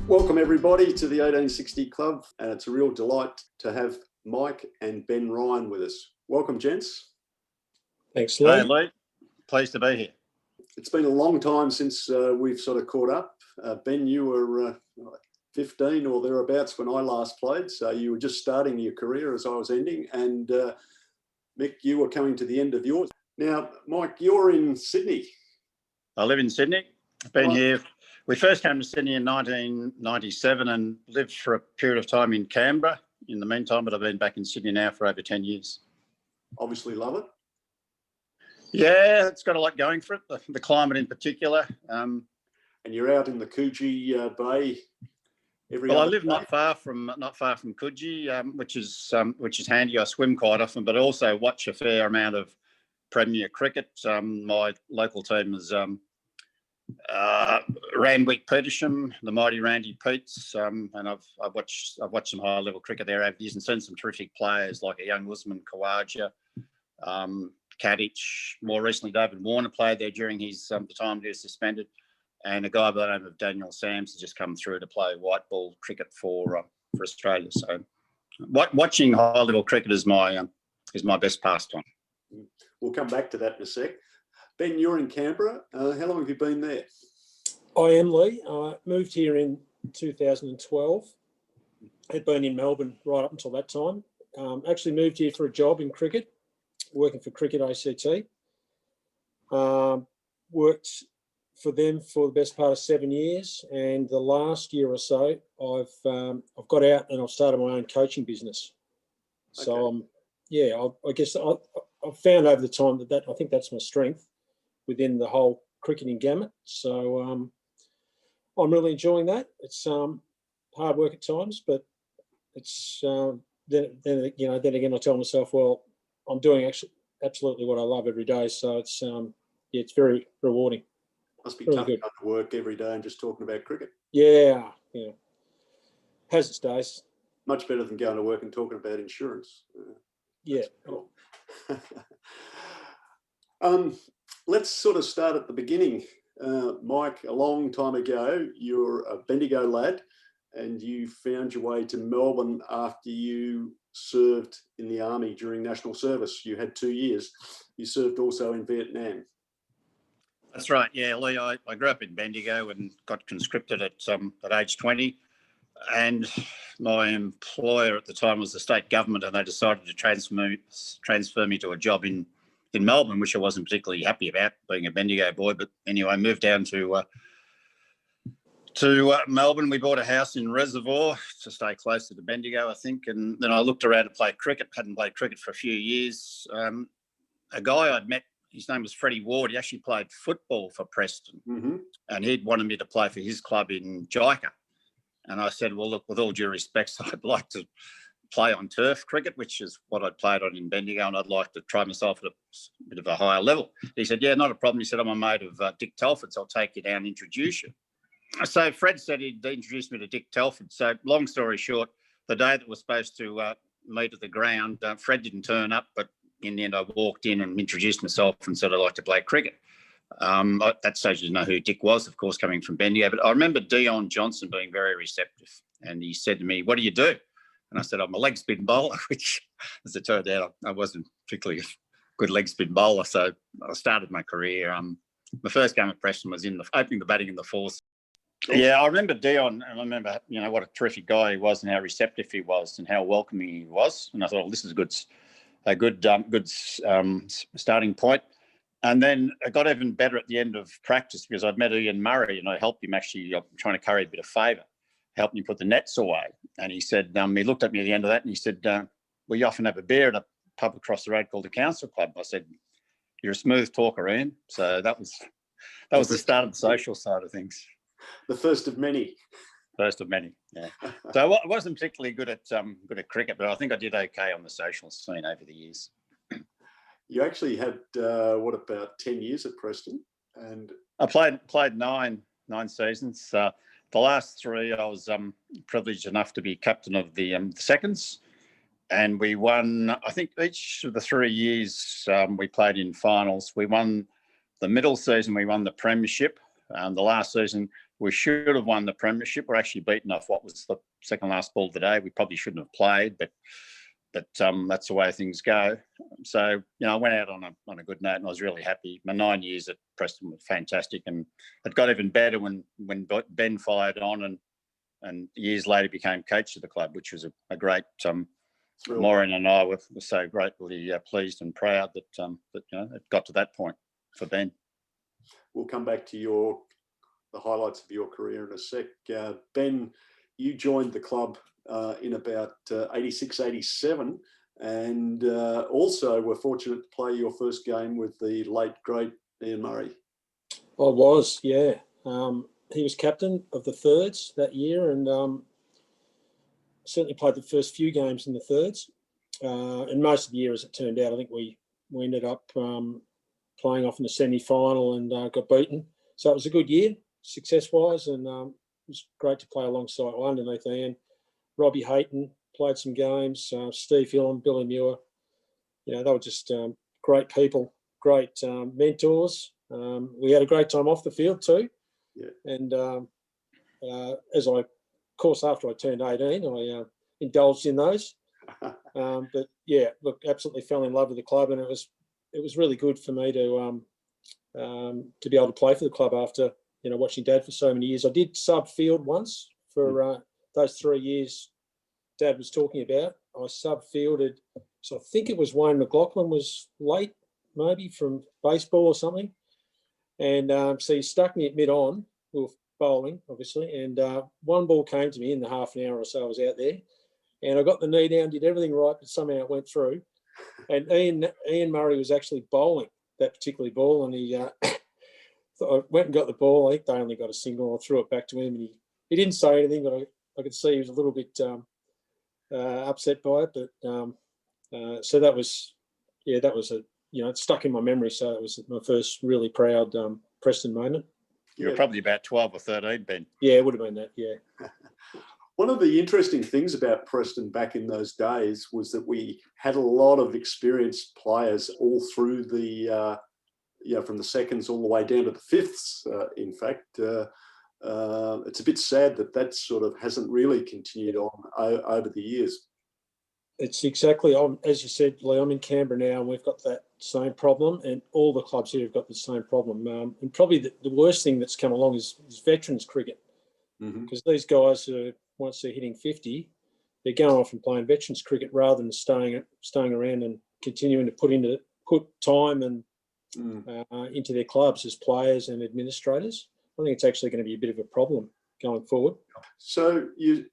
Welcome everybody to the 1860 Club, and it's a real delight to have Mike and Ben Ryan with us. Welcome, gents. Thanks, Lee. Hey, Lee. Pleased to be here. It's been a long time since we've sort of caught up. Ben, you were 15 or thereabouts when I last played, so you were just starting your career as I was ending, and Mick, you were coming to the end of yours. Now, Mike, you're in Sydney. I live in Sydney. I've been here. We first came to Sydney in 1997 and lived for a period of time in Canberra in the meantime, but I've been back in Sydney now for over 10 years. Obviously love it. Yeah, it's got a lot going for it, the climate in particular. And you're out in the Coogee Bay every Well, I other live day? not far from Coogee, which is handy. I swim quite often, but I also watch a fair amount of Premier cricket. My local team is Randwick Petersham, the mighty Randy Peets, and I've watched some high level cricket there over the years and seen some terrific players like a young Usman Khawaja, Kadich. More recently, David Warner played there during his the time he was suspended, and a guy by the name of Daniel Sams has just come through to play white ball cricket for Australia. So, watching high level cricket is my best pastime. We'll come back to that in a sec. Ben, you're in Canberra. How long have you been there? I am, Lee. I moved here in 2012. Had been in Melbourne right up until that time. Actually moved here for a job in cricket, working for Cricket ACT. Worked for them for the best part of 7 years, and the last year or so, I've got out and I've started my own coaching business. So, I guess I've found over the time that I think that's my strength within the whole cricketing gamut. So I'm really enjoying that. It's hard work at times, but it's then again I tell myself, well, I'm doing absolutely what I love every day. So it's it's very rewarding. Must be really tough good. going to work every day and just talking about cricket. Yeah. Has its days. Much better than going to work and talking about insurance. Yeah. Cool. Let's sort of start at the beginning. Mike, a long time ago, you're a Bendigo lad and you found your way to Melbourne after you served in the army during national service. You had 2 years. You served also in Vietnam. That's right. Yeah, Lee, I grew up in Bendigo and got conscripted at age 20. And my employer at the time was the state government, and they decided to transfer me to a job in Melbourne, which I wasn't particularly happy about, being a Bendigo boy. But anyway, I moved down to Melbourne. We bought a house in Reservoir to stay closer to Bendigo, I think. And then I looked around to play cricket. Hadn't played cricket for a few years. A guy I'd met, his name was Freddie Ward. He actually played football for Preston, and he'd wanted me to play for his club in JICA. And I said, well, look, with all due respect, I'd like to play on turf cricket, which is what I'd played on in Bendigo, and I'd like to try myself at a bit of a higher level. He said, yeah, not a problem. He said, I'm a mate of Dick Telford, so I'll take you down and introduce you. So Fred said he'd introduce me to Dick Telford. So long story short, the day that we're supposed to meet at the ground, Fred didn't turn up, but in the end, I walked in and introduced myself and said I'd like to play cricket. At that stage, I didn't know who Dick was, of course, coming from Bendigo. But I remember Dion Johnson being very receptive. And he said to me, what do you do? And I said, I'm a leg spin bowler, which, as it turned out, I wasn't particularly a good leg spin bowler. So I started my career. My first game at Preston was opening the batting in the fourth. Yeah, I remember Dion, and I remember, what a terrific guy he was and how receptive he was and how welcoming he was. And I thought, well, this is a good starting point. And then I got even better at the end of practice because I'd met Ian Murray and I helped him actually, trying to carry a bit of favour, helped him put the nets away. And he said, he looked at me at the end of that and he said, we often have a beer at a pub across the road called the Council Club. I said, you're a smooth talker, Ian. So that was the start of the social side of things. The first of many. First of many, yeah. So I wasn't particularly good at cricket, but I think I did okay on the social scene over the years. You actually had about 10 years at Preston, and I played nine seasons. The last three, I was privileged enough to be captain of the seconds, and we won. I think each of the 3 years we played in finals. We won the middle season. We won the Premiership. The last season we should have won the premiership. We're actually beaten off what was the second last ball today. We probably shouldn't have played, but that's the way things go. So, I went out on a good note, and I was really happy. My 9 years at Preston were fantastic, and it got even better when Ben fired on and years later became coach of the club, which was a great. Maureen and I were so greatly pleased and proud that it got to that point for Ben. We'll come back to the highlights of your career in a sec. Ben, you joined the club in about 86, 87, and also were fortunate to play your first game with the late, great Ian Murray. I was, yeah. He was captain of the thirds that year, and certainly played the first few games in the thirds. And most of the year, as it turned out, I think we ended up playing off in the semi-final and got beaten. So it was a good year, success-wise, and it was great to play alongside underneath Ian. Robbie Hayton played some games, Steve Hillam, Billy Muir. They were just great people, great mentors. We had a great time off the field too. Yeah. And after I turned 18, I indulged in those. But yeah, look, absolutely fell in love with the club, and it was really good for me to be able to play for the club after watching Dad for so many years. I did sub field once for those 3 years Dad was talking about. I sub fielded, so I think it was Wayne McLaughlin was late, maybe from baseball or something, and so he stuck me at mid on. We were bowling, obviously, and one ball came to me in the half an hour or so I was out there, and I got the knee down, did everything right, but somehow it went through. And Ian Murray was actually bowling that particular ball, and he I went and got the ball. I think they only got a single. I threw it back to him, and he didn't say anything, but I could see he was a little bit upset by it. But so that was it stuck in my memory. So it was my first really proud Preston moment. You were probably about 12 or 13, Ben. Yeah, it would have been that, yeah. One of the interesting things about Preston back in those days was that we had a lot of experienced players all through the, from the seconds all the way down to the fifths, in fact. It's a bit sad that sort of hasn't really continued on over the years. It's exactly, as you said, Lee, I'm in Canberra now, and we've got that same problem, and all the clubs here have got the same problem. And probably the worst thing that's come along is veterans cricket, because these guys, once they're hitting 50, they're going off and playing veterans cricket rather than staying around and continuing to put time and into their clubs as players and administrators. I think it's actually going to be a bit of a problem going forward. So you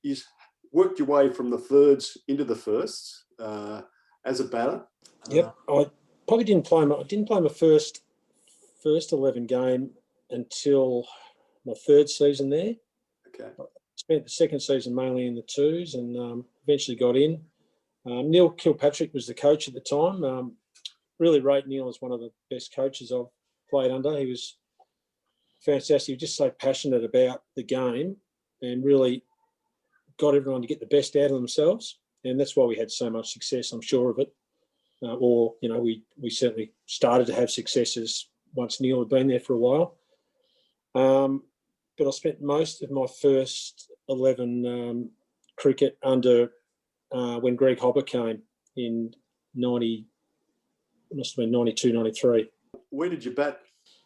worked your way from the thirds into the firsts as a batter. Yep, I probably didn't play my first 11 game until my third season there. Okay. I spent the second season mainly in the twos, and eventually got in. Neil Kilpatrick was the coach at the time. Really rate Neil as one of the best coaches I've played under. He was fantastic. He was just so passionate about the game and really got everyone to get the best out of themselves. And that's why we had so much success, I'm sure of it. We certainly started to have successes once Neil had been there for a while. But I spent most of my first 11 cricket under when Greg Hobber came in 90, must have been 92, 93. Where did you bat?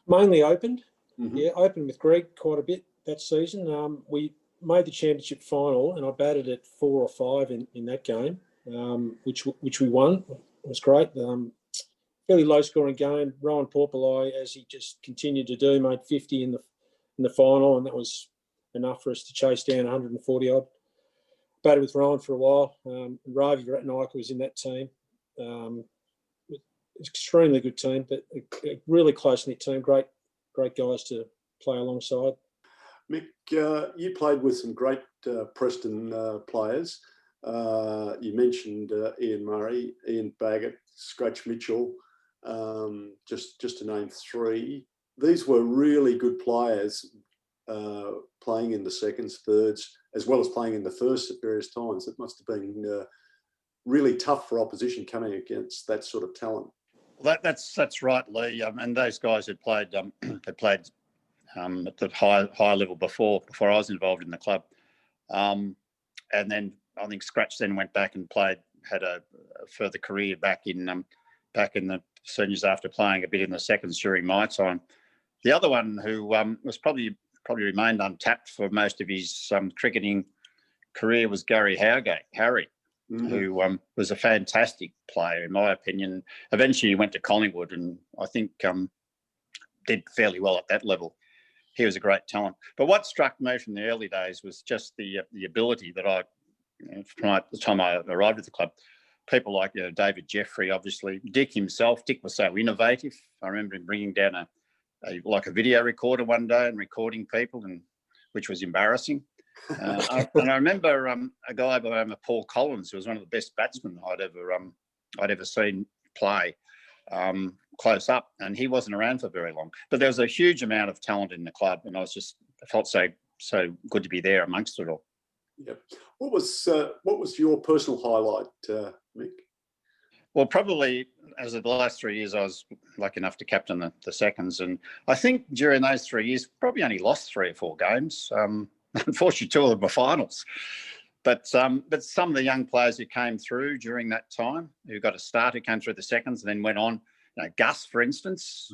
Mainly opened. Yeah, opened with Greg quite a bit that season. We made the championship final, and I batted at 4 or 5 in that game, which we won. It was great. Fairly low scoring game. Rowan Porpelai, as he just continued to do, made 50 in the final, and that was enough for us to chase down 140 odd. Batted with Rowan for a while. Ravi Ratnayake was in that team. Extremely good team, but a really close-knit team. Great guys to play alongside. Mick, you played with some great Preston players. You mentioned Ian Murray, Ian Baggett, Scratch Mitchell, just to name 3. These were really good players playing in the seconds, thirds, as well as playing in the firsts at various times. It must have been really tough for opposition coming against that sort of talent. Well, that's right, Lee. And those guys had played at the high level before I was involved in the club. And then I think Scratch then went back and had a further career back in the seniors after playing a bit in the seconds during my time. The other one who was probably remained untapped for most of his cricketing career was Gary Howgate, Harry, who was a fantastic player, in my opinion. Eventually he went to Collingwood and I think did fairly well at that level. He was a great talent. But what struck me from the early days was just the ability that from the time I arrived at the club, people like David Jeffrey, obviously, Dick himself. Dick was so innovative. I remember him bringing down a video recorder one day and recording people, which was embarrassing. I remember a guy by the name of Paul Collins, who was one of the best batsmen I'd ever seen play close up, and he wasn't around for very long. But there was a huge amount of talent in the club, and I felt so good to be there amongst it all. Yep. What was your personal highlight, Mick? Well, probably as of the last 3 years, I was lucky enough to captain the seconds, and I think during those 3 years, probably only lost 3 or 4 games. Unfortunately, 2 of them were finals. But some of the young players who came through during that time, who got a start, who came through the seconds and then went on, Gus, for instance,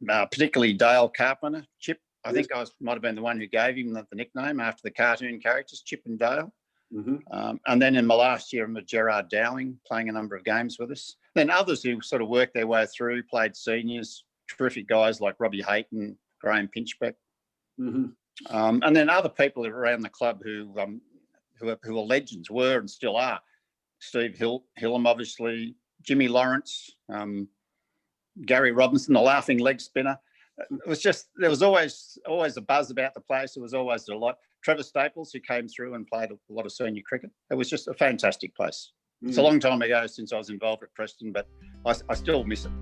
particularly Dale Carpenter, Chip. I think I might have been the one who gave him the nickname after the cartoon characters, Chip and Dale. And then in my last year, I'm with Gerard Dowling, playing a number of games with us. Then others who sort of worked their way through, played seniors, terrific guys like Robbie Hayton, Graham Pinchbeck. And then other people around the club who are legends, were and still are. Steve Hillam, obviously, Jimmy Lawrence, Gary Robinson, the laughing leg spinner. It was there was always a buzz about the place. There was always a lot. Trevor Staples, who came through and played a lot of senior cricket. It was just a fantastic place. It's a long time ago since I was involved at Preston, but I still miss it.